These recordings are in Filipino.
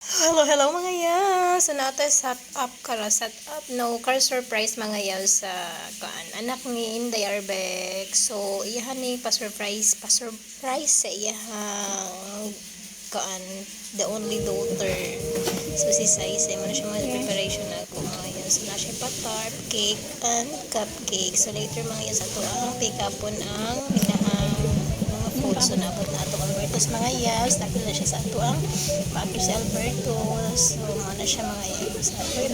Hello mga yaw. So nato set up no car surprise mga yaw sa anak ni Inday Arbek. So iyahan ni pa-surprise sa iyahang the only daughter. So si Sai mo na siya mga preparation na ko mga yaw. So na siya pa-tart, cake and cupcake. So later mga yaw sa to ang pick upon ang inahang mga food. So nabot na ato Alberto's mga yaws. Nakil na siya sa ato ang bago si Alberto's. So muna siya mga yaws.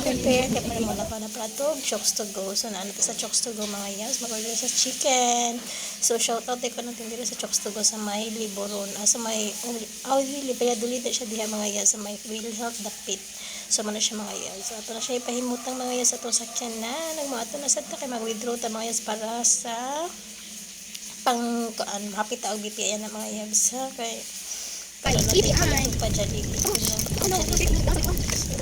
Prepare kaya pala mula pa na plato chokes to go. So naano sa chokes to go mga yaws. Mag-order sa chicken. So shout out ko natin dito sa chokes to go sa may Liboron. Sa may Valladolid siya diha mga yaws. Sa may Will Health Dapit. So muna siya mga yaws. So ato na siya ipahimutang mga yaws sa itong sakyan na. Nagmuato na sa ito kaya mag-withdraw ta mga yaws para sa hapit ang BPI na mga yabs ha kay para natin pa-Jollibee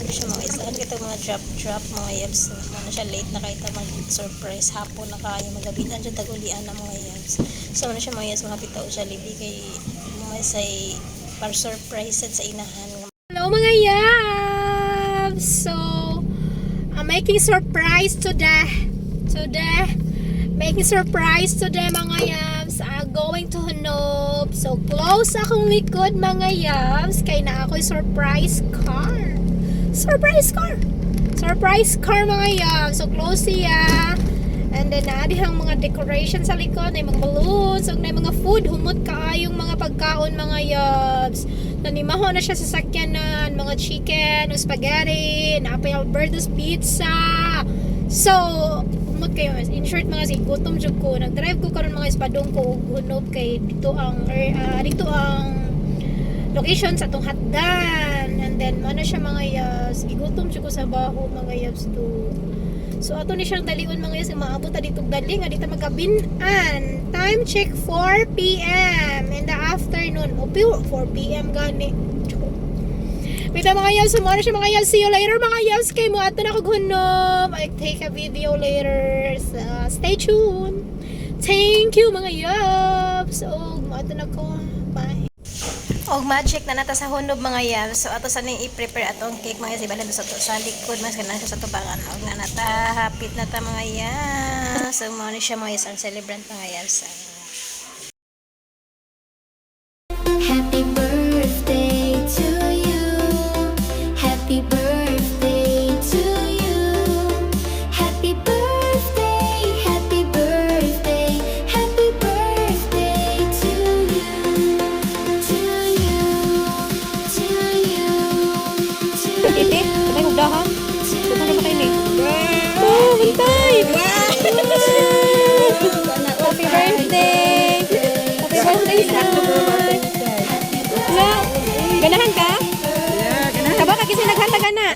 siya mga isaan kita mga drop mga yabs na siya late na kahit mag-surprise hapon na kaya magabitan dyan tagulian na mga yabs so na siya mga yabs mahapit ang Jollibee kay mga say para surprise sa inahan. Hello mga yabs, so I'm making surprise today making surprise today mga yabs. I'm going to Hanob. So close akong likod mga yabs. Kay na ako'y surprise car mga yabs. So close siya. And then naadihang mga decoration sa likod. May mga balloons. So may mga food. Humot kaayong mga pagkaon mga yabs. Nanimaho na siya sa sakyanan. Mga chicken, spaghetti, napay Alberto's pizza. So kayo in short mga si gutom jud ko nag-drive ko karon mga ispadong ko Hunob kay dito ang location sa tong hatdan and then ano siya mga yas gigutom jud ko sa baho mga yas to so ato ni siyang dalion mga yas maabot ta dito dali nga dito magabinan time check 4 PM in the afternoon o 4 PM gani. Wait mga yabs, sumara siya mga yabs. See you later mga yabs. Kay mo ato na kaghunom. I take a video later. So, stay tuned. Thank you mga yabs. O, mo ato na ko. Bye. Og magic na nata sa Hunob mga yabs. So ato sa ning i-prepare atong cake mga yabs. Ibalan sa likod mas kana siya sa tubangan. Og na nata hapit na ta mga yabs. So mo ni siya mga yabs ang celebrant mga yabs. Happy birthday to you. Happy birthday to you. Happy birthday, happy birthday, happy birthday to you. To you, to you, to you. Iti, may hudahan. Ito na ba kayo ni? Oh, bantay! Happy birthday! Happy birthday, son! Ganahan ka? Yeah, ganahan. Kaba ka kasi naghatag na.